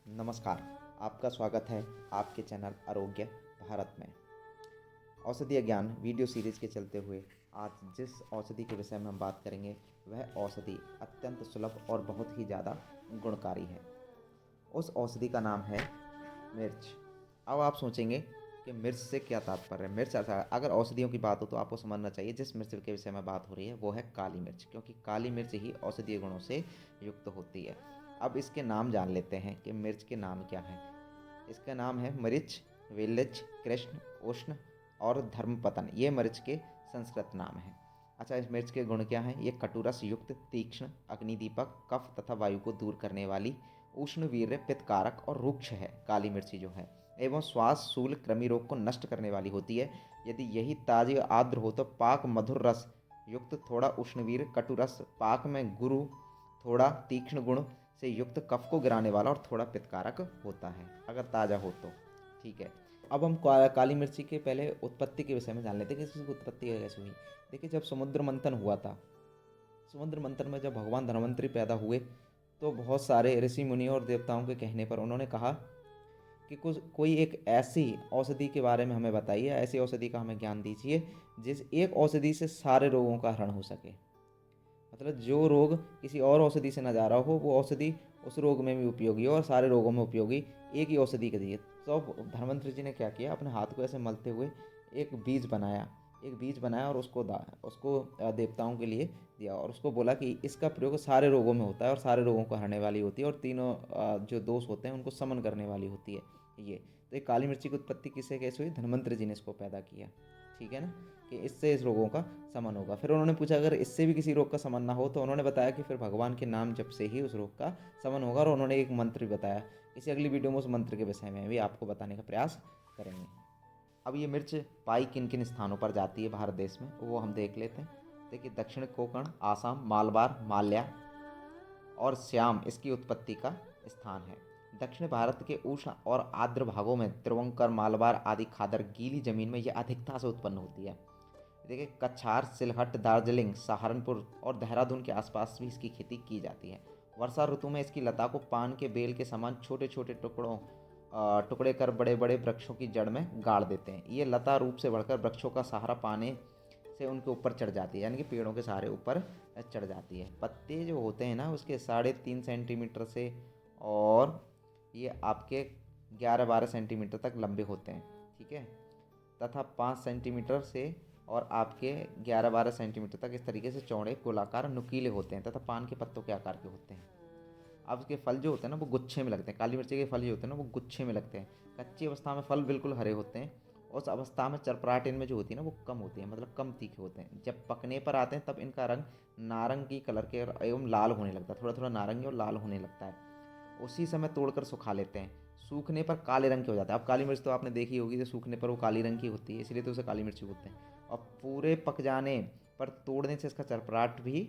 नमस्कार। आपका स्वागत है आपके चैनल आरोग्य भारत में। औषधीय ज्ञान वीडियो सीरीज के चलते हुए आज जिस औषधि के विषय में हम बात करेंगे वह औषधि अत्यंत सुलभ और बहुत ही ज़्यादा गुणकारी है। उस औषधि का नाम है मिर्च। अब आप सोचेंगे कि मिर्च से क्या तात्पर्य है। मिर्च अगर औषधियों की बात हो तो आपको समझना चाहिए जिस मिर्च के विषय में बात हो रही है वो है काली मिर्च, क्योंकि काली मिर्च ही औषधीय गुणों से युक्त होती है। अब इसके नाम जान लेते हैं कि मिर्च के नाम क्या हैं। इसका नाम है मरीच, वेलच, कृष्ण, उष्ण और धर्मपतन। ये मिर्च के संस्कृत नाम हैं। अच्छा, इस मिर्च के गुण क्या हैं? ये कटुरस युक्त, तीक्ष्ण, अग्निदीपक, कफ तथा वायु को दूर करने वाली, उष्ण वीर्य, पित्तकारक और रुक्ष है काली मिर्ची जो है, एवं श्वास शूल कृमि रोग को नष्ट करने वाली होती है। यदि यही ताजी आर्द्र हो तो पाक मधुर रस युक्त, थोड़ा उष्णवीर कटुरस, पाक में गुरु, थोड़ा तीक्ष्ण गुण से युक्त, कफ को गिराने वाला और थोड़ा पित्तकारक होता है अगर ताज़ा हो तो। ठीक है, अब हम काली मिर्ची के पहले उत्पत्ति के विषय में जान लेते हैं कि इसकी उत्पत्ति कैसे हुई। देखिए, जब समुद्र मंथन हुआ था, समुद्र मंथन में जब भगवान धन्वंतरि पैदा हुए तो बहुत सारे ऋषि मुनि और देवताओं के कहने पर उन्होंने कहा कि कुछ कोई एक ऐसी औषधि के बारे में हमें बताइए, ऐसी औषधि का हमें ज्ञान दीजिए जिस एक औषधि से सारे रोगों का हरण हो सके। मतलब जो रोग किसी और औषधि से ना जा रहा हो वो औषधि उस रोग में भी उपयोगी हो और सारे रोगों में उपयोगी एक ही औषधि के दिए। तो अब धन्वंतरि जी ने क्या किया, अपने हाथ को ऐसे मलते हुए एक बीज बनाया और उसको देवताओं के लिए दिया और उसको बोला कि इसका प्रयोग सारे रोगों में होता है और सारे रोगों को हरने वाली होती है और तीनों जो दोष होते हैं उनको समन करने वाली होती है ये। तो ये काली मिर्ची की उत्पत्ति किससे कैसे हुई? धन्वंतरि जी ने इसको पैदा किया। ठीक है ना, कि इससे इस रोगों का समन होगा। फिर उन्होंने पूछा अगर इससे भी किसी रोग का समन ना हो तो उन्होंने बताया कि फिर भगवान के नाम जप से ही उस रोग का समन होगा और उन्होंने एक मंत्र भी बताया। इसी अगली वीडियो में उस मंत्र के विषय में भी आपको बताने का प्रयास करेंगे। अब ये मिर्च पाई किन किन स्थानों पर जाती है भारत देश में वो हम देख लेते हैं। देखिए, दक्षिण कोंकण, आसाम, मालवार, माल्या और श्याम इसकी उत्पत्ति का स्थान है। दक्षिण भारत के उष्ण और आर्द्र भागों में त्रिवंकर, मालवार आदि खादर गीली जमीन में यह अधिकता से उत्पन्न होती है। देखिए, कछार, सिलहट, दार्जिलिंग, सहारनपुर और देहरादून के आसपास भी इसकी खेती की जाती है। वर्षा ऋतु में इसकी लता को पान के बेल के समान छोटे छोटे टुकड़े कर बड़े बड़े वृक्षों की जड़ में गाड़ देते हैं। ये लता रूप से बढ़कर वृक्षों का सहारा पाने से उनके ऊपर चढ़ जाती है, यानी कि पेड़ों के सहारे ऊपर चढ़ जाती है। पत्ते जो होते हैं ना उसके 3.5 सेंटीमीटर से और ये आपके 11-12 सेंटीमीटर तक लंबे होते हैं। ठीक है, तथा 5 सेंटीमीटर से और आपके 11-12 सेंटीमीटर तक इस तरीके से चौड़े, गोलाकार, नुकीले होते हैं तथा पान के पत्तों के आकार के होते हैं। अब इसके फल जो होते हैं ना वो गुच्छे में लगते हैं। काली मिर्ची के फल जो होते हैं ना वो गुच्छे में लगते हैं। कच्ची अवस्था में फल बिल्कुल हरे होते हैं। उस अवस्था में चरपराहट इनमें जो होती है ना वो कम होती है, मतलब कम तीखे होते हैं। जब पकने पर आते हैं तब इनका रंग नारंगी कलर के एवं लाल होने लगता है, थोड़ा थोड़ा नारंगी और लाल होने लगता है। उसी समय तोड़कर सुखा लेते हैं। सूखने पर काले रंग के हो जाते हैं। अब काली मिर्च तो आपने देखी होगी तो सूखने पर वो काली रंग की होती है, इसलिए तो उसे काली मिर्ची बोलते हैं। और पूरे पक जाने पर तोड़ने से इसका चरपराहट भी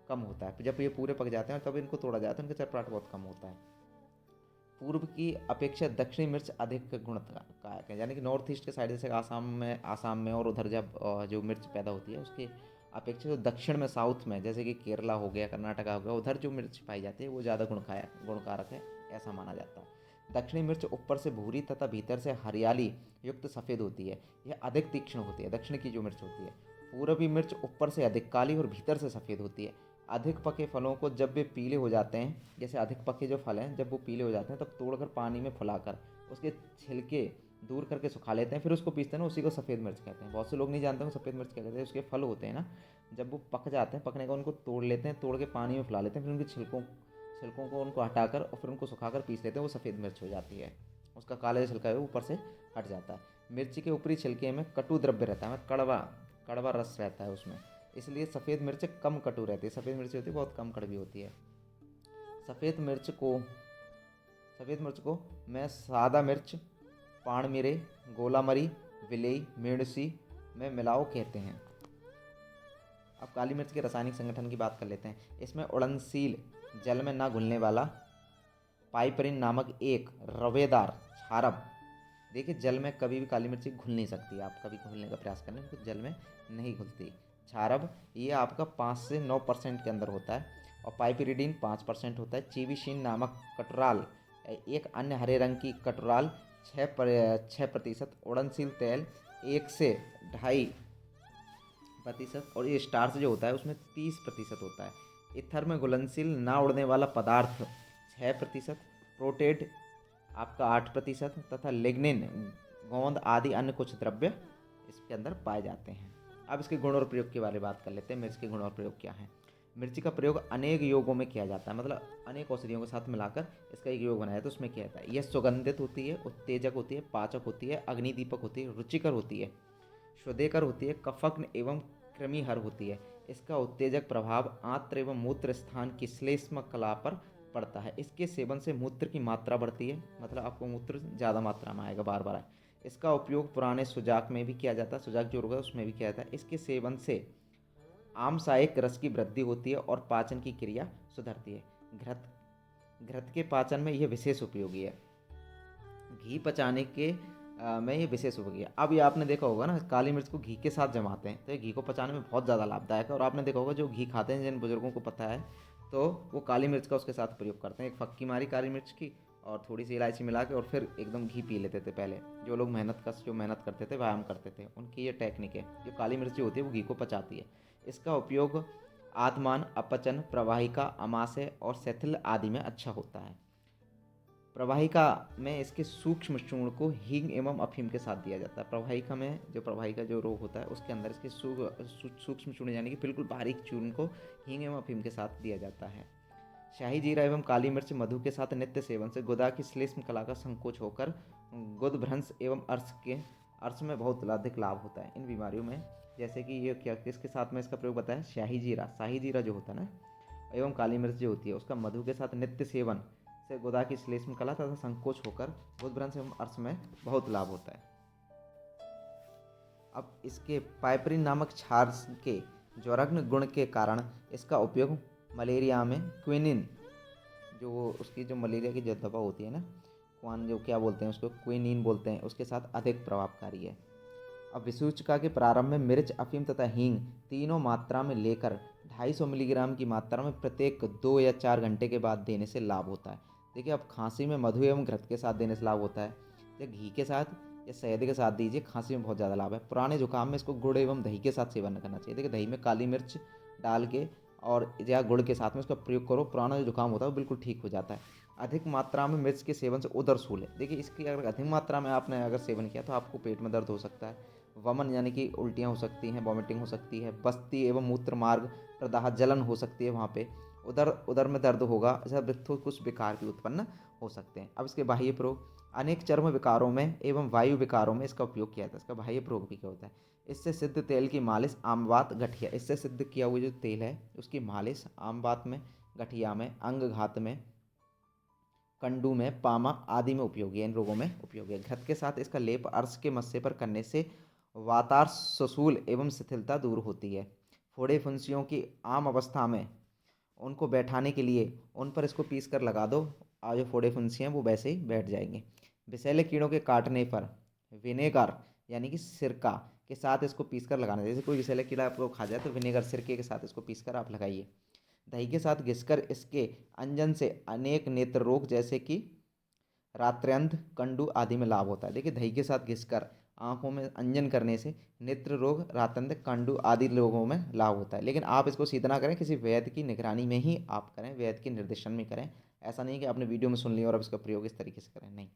कम होता है। जब ये पूरे पक जाते हैं तब इनको तोड़ा जाता है, इनका चरपराहट बहुत कम होता है। पूर्व की अपेक्षा दक्षिणी मिर्च अधिक गुणकारक है, यानी कि नॉर्थ ईस्ट के साइड जैसे आसाम में और उधर जब जो मिर्च पैदा होती है उसके अपेक्षा जो दक्षिण में, साउथ में, जैसे कि केरला हो गया, कर्नाटका हो गया, उधर जो मिर्च पाई जाती है वो ज़्यादा गुणकारक है, ऐसा माना जाता है। दक्षिणी मिर्च ऊपर से भूरी तथा भीतर से हरियाली युक्त सफ़ेद होती है। यह अधिक तीक्ष्ण होती है, दक्षिण की जो मिर्च होती है। पूर्वी मिर्च ऊपर से अधिक काली और भीतर से सफ़ेद होती है। अधिक पके फलों को जब वे पीले हो जाते हैं, जैसे अधिक पके जो फल हैं जब वो पीले हो जाते हैं तब तोड़कर पानी में फुलाकर उसके छिलके दूर करके सुखा लेते हैं, फिर उसको पीसते हैं ना, उसी को सफ़ेद मिर्च कहते हैं। बहुत से लोग नहीं जानते हैं सफ़ेद मिर्च क्या कहते हैं। उसके फल होते हैं ना, जब वो पक जाते हैं, पकने का उनको तोड़ लेते हैं, तोड़ के पानी में फुला लेते हैं, फिर उनके छिलकों को उनको हटाकर और फिर उनको सुखाकर पीस लेते हैं, वो सफ़ेद मिर्च हो जाती है। उसका काला जो छिलका है वो ऊपर से हट जाता है। मिर्ची के ऊपरी छिलके में कटु द्रव्य रहता है, कड़वा कड़वा रस रहता है उसमें, इसलिए सफ़ेद मिर्च कम कटु रहती है। सफ़ेद मिर्च होती है बहुत कम कड़वी होती है। सफ़ेद मिर्च को सफ़ेद मिर्च को मैं सादा मिर्च, पाण मिरे, गोला मरी, विलेई, मेणसी में मिलाओ कहते हैं। अब काली मिर्च के रासायनिक संगठन की बात कर लेते हैं। इसमें उड़नशील, जल में ना घुलने वाला पाइपरिन नामक एक रवेदार क्षारब। देखिए, जल में कभी भी काली मिर्ची घुल नहीं सकती, आप कभी घुलने का प्रयास करें तो जल में नहीं घुलती। क्षारब ये आपका 5 से 9% के अंदर होता है और पाइपरिडीन 5% होता है। चीवीशीन नामक कटराल एक अन्य हरे रंग की कटोराल 6% उड़नशील तेल 1 से 2.5% और ये स्टार्च जो होता है उसमें 30% होता है। इथर में घुलनशील ना उड़ने वाला पदार्थ 6%, प्रोटेट आपका 8% तथा लिग्निन गोंद आदि अन्य कुछ द्रव्य इसके अंदर पाए जाते हैं। अब इसके गुण और प्रयोग के बारे में बात कर लेते हैं। मिर्च के गुण और प्रयोग क्या है। मिर्ची का प्रयोग अनेक योगों में किया जाता है, मतलब अनेक औषधियों के साथ मिलाकर इसका एक योग बनाया तो उसमें किया जाता है। यह सुगंधित होती है, उत्तेजक होती है, पाचक होती है, अग्निदीपक होती है, रुचिकर होती है, शुद्धेकर होती है, कफग्न एवं कृमिहर होती है। इसका उत्तेजक प्रभाव आंत्र एवं मूत्र स्थान की श्लेष्म कला पर पड़ता है। इसके सेवन से मूत्र की मात्रा बढ़ती है, मतलब आपको मूत्र ज़्यादा मात्रा में आएगा, बार बार आए। इसका उपयोग पुराने सुजाक में भी किया जाता है, सुजाक जो रोग है उसमें भी किया जाता है। इसके सेवन से आमसायिक रस की वृद्धि होती है और पाचन की क्रिया सुधरती है। घृत घृत के पाचन में यह विशेष उपयोगी है। घी पचाने के में ये विशेष उपयोगी है। अब ये आपने देखा होगा ना, काली मिर्च को घी के साथ जमाते हैं तो ये घी को पचाने में बहुत ज़्यादा लाभदायक है। और आपने देखा होगा जो घी खाते हैं, जिन बुजुर्गों को पता है, तो वो काली मिर्च का उसके साथ प्रयोग करते हैं। एक फक्की मारी काली मिर्च की और थोड़ी सी इलायची मिला के और फिर एकदम घी पी लेते थे। पहले जो लोग मेहनत करते थे, व्यायाम करते थे, उनकी ये टेक्निक है। जो काली मिर्च जो होती है वो घी को पचाती है। इसका उपयोग आत्मान, अपचन, प्रवाहिका, आमाशय और शिथिल आदि में अच्छा होता है। प्रवाहिका में इसके सूक्ष्म चूर्ण को हींग एवं अफीम के साथ दिया जाता है। प्रवाहिका जो रोग होता है उसके अंदर इसके सूक्ष्म चूर्ण यानी कि बिल्कुल बारीक चूर्ण को हींग एवं अफीम के साथ दिया जाता है। शाही जीरा एवं काली मिर्च मधु के साथ नित्य सेवन से गुदा की श्लेष्म कला का संकोच होकर गुदभ्रंश एवं अर्श में बहुत अधिक लाभ होता है। इन बीमारियों में जैसे कि ये क्या किसके साथ में इसका प्रयोग बताया, शाही जीरा जो होता है ना एवं काली मिर्च जो होती है उसका मधु के साथ नित्य सेवन से गुदा की श्लेष्म कला तथा संकोच होकर गुदभ्रंश एवं अर्श में बहुत लाभ होता है। अब इसके पाइपरिन नामक क्षार के ज्वरग्न गुण के कारण इसका उपयोग मलेरिया में क्विनिन, जो उसकी जो मलेरिया की जो दवा होती है ना, क्वान जो क्या बोलते हैं उसको, क्विनिन बोलते हैं, उसके साथ अधिक प्रभावकारी है। अब विसूचिका के प्रारंभ में मिर्च, अफीम तथा हींग तीनों मात्रा में लेकर 250 मिलीग्राम की मात्रा में प्रत्येक 2 या 4 घंटे के बाद देने से लाभ होता है। देखिए, अब खांसी में मधु एवं घृत के साथ देने से लाभ होता है, या घी के साथ या शहद के साथ दीजिए, खांसी में बहुत ज़्यादा लाभ है। पुराने जुकाम में इसको गुड़ एवं दही के साथ सेवन करना चाहिए। देखिए, दही में काली मिर्च डाल के और या गुड़ के साथ में इसका प्रयोग करो, पुराना जो जुकाम होता है वो बिल्कुल ठीक हो जाता है। अधिक मात्रा में मिर्च के सेवन से उदर शूल है। देखिए, इसकी अगर अधिक मात्रा में आपने अगर सेवन किया तो आपको पेट में दर्द हो सकता है, वमन यानी कि उल्टियाँ हो सकती हैं, वॉमिटिंग हो सकती है, बस्ती एवं मूत्र मार्ग प्रदाह जलन हो सकती है, वहाँ पे उदर में दर्द होगा, ऐसा कुछ विकार भी उत्पन्न हो सकते हैं। अब इसके बाह्य प्रयोग, अनेक चर्म विकारों में एवं वायु विकारों में इसका उपयोग किया जाता है। इसका बाह्य प्रयोग भी क्या होता है, इससे सिद्ध तेल की मालिश आमवात गठिया, इससे सिद्ध किया हुआ जो तेल है उसकी मालिश आमवात में, गठिया में, अंगघात में, कंडू में, पामा आदि में उपयोगी है, इन रोगों में उपयोगी है। घृत के साथ इसका लेप अर्श के मस्से पर करने से वातार्श, ससूल एवं शिथिलता दूर होती है। फोड़े फुंसियों की आम अवस्था में उनको बैठाने के लिए उन पर इसको पीस कर लगा दो, और जो फोड़े फुंसी हैं वो वैसे ही बैठ जाएंगे। विषैले कीड़ों के काटने पर विनेगर यानी कि सिरका के साथ इसको पीस कर लगाना, जैसे कोई विषैला कीड़ा आपको खा जाए तो विनेगर सिरके के साथ इसको पीस कर आप लगाइए। दही के साथ घिसकर इसके अंजन से अनेक नेत्र रोग जैसे कि रात्र्यंध, कंडू आदि में लाभ होता है। देखिए, दही के साथ घिसकर आंखों में अंजन करने से नेत्र रोग, रातंध, कंडू आदि रोगों में लाभ होता है। लेकिन आप इसको सीधा ना करें, किसी वैद्य की निगरानी में ही आप करें, वैद्य के निर्देशन में करें। ऐसा नहीं कि आपने वीडियो में सुन लिया और अब इसका प्रयोग इस तरीके से करें, नहीं।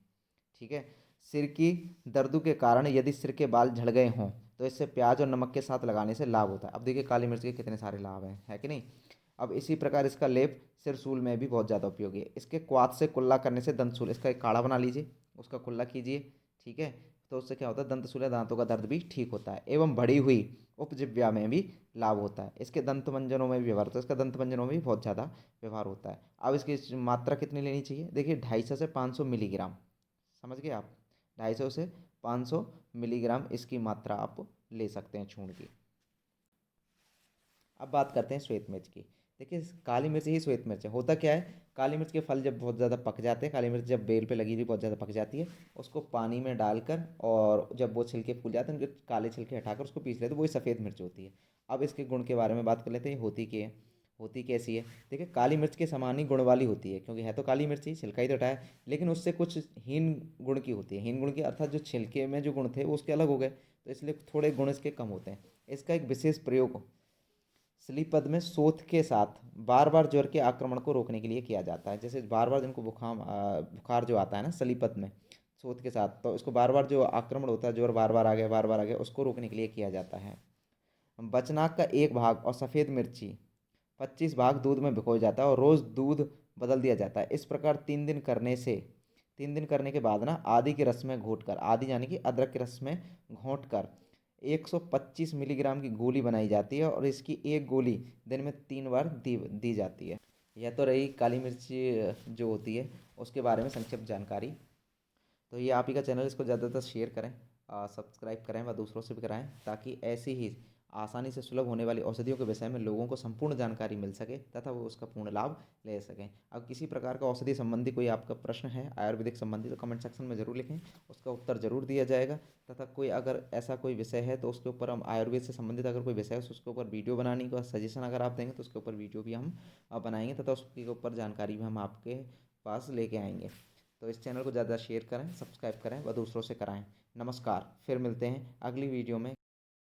ठीक है। सिर की दर्द के कारण यदि सिर के बाल झड़ गए हों तो इससे प्याज और नमक के साथ लगाने से लाभ होता है। अब देखिए, काली मिर्च के कितने सारे लाभ हैं, है कि नहीं। अब इसी प्रकार इसका लेप सिरसूल में भी बहुत ज़्यादा उपयोगी है। इसके क्वाथ से कुल्ला करने से दंतसूल, इसका एक काढ़ा बना लीजिए, उसका कुल्ला कीजिए, ठीक है, तो उससे क्या होता है, दंतसूल या दांतों का दर्द भी ठीक होता है। एवं बढ़ी हुई उपजिह्वा में भी लाभ होता है। इसके दंत मंजनों में भी व्यवहार होता है, इसका दंत मंजनों में भी बहुत ज़्यादा व्यवहार होता है। अब इसकी मात्रा कितनी लेनी चाहिए, देखिए 250 से 500 मिलीग्राम, समझ गए आप, 250 से 500 मिलीग्राम इसकी मात्रा आप ले सकते हैं चूर्ण की। अब बात करते हैं श्वेत मिर्च की। देखिए, काली मिर्च ही श्वेत मिर्च है। होता क्या है, काली मिर्च के फल जब बहुत ज़्यादा पक जाते हैं, काली मिर्च जब बेल पे लगी हुई बहुत ज़्यादा पक जाती है, उसको पानी में डालकर और जब वो छिलके फूल जाते हैं उनके काले छिलके हटाकर उसको पीस लेते हैं, तो वही सफ़ेद मिर्च होती है। अब इसके गुण के बारे में बात कर लेते हैं, होती क्या है। होती कैसी है। देखिए काली मिर्च के समान ही गुण वाली होती है, क्योंकि है तो काली मिर्च ही, छिलका ही तो हटाया, लेकिन उससे कुछ हीन गुण की होती है। हीन गुण की अर्थात जो छिलके में जो गुण थे वो उसके अलग हो गए, तो इसलिए थोड़े गुण इसके कम होते हैं। इसका एक विशेष प्रयोग श्लीपद में शोथ के साथ बार बार ज्वर के आक्रमण को रोकने के लिए किया जाता है। जैसे बार बार जिनको बुखार जो आता है ना श्लीपद में शोथ के साथ, तो इसको बार बार जो आक्रमण होता है, ज्वर बार बार आ गया बार बार आ गया, उसको रोकने के लिए किया जाता है। बचनाक का 1 भाग और सफ़ेद मिर्ची 25 भाग दूध में भिगोया जाता है और रोज़ दूध बदल दिया जाता है। इस प्रकार 3 दिन करने से 3 दिन करने के बाद ना आदि के रस में घोट कर, आदि यानी कि अदरक के रस में घोट कर 125 मिलीग्राम की गोली बनाई जाती है और इसकी एक गोली दिन में 3 बार दी जाती है। यह तो रही काली मिर्च जो होती है उसके बारे में संक्षिप्त जानकारी। तो ये आप ही का चैनल, इसको ज़्यादातर शेयर करें, सब्सक्राइब करें व दूसरों से भी कराएं, ताकि ऐसी ही आसानी से सुलभ होने वाली औषधियों के विषय में लोगों को संपूर्ण जानकारी मिल सके तथा वो उसका पूर्ण लाभ ले सकें। अब किसी प्रकार का औषधि संबंधी कोई आपका प्रश्न है आयुर्वेदिक संबंधी, तो कमेंट सेक्शन में ज़रूर लिखें, उसका उत्तर ज़रूर दिया जाएगा। तथा कोई अगर ऐसा कोई विषय है तो उसके ऊपर हम आयुर्वेद से संबंधित अगर कोई विषय है तो उसके ऊपर वीडियो बनाने का सजेशन अगर आप देंगे तो उसके ऊपर वीडियो भी हम बनाएंगे तथा उसके ऊपर जानकारी भी हम आपके पास लेके आएंगे। तो इस चैनल को ज़्यादा शेयर करें, सब्सक्राइब करें व दूसरों से कराएं। नमस्कार, फिर मिलते हैं अगली वीडियो में।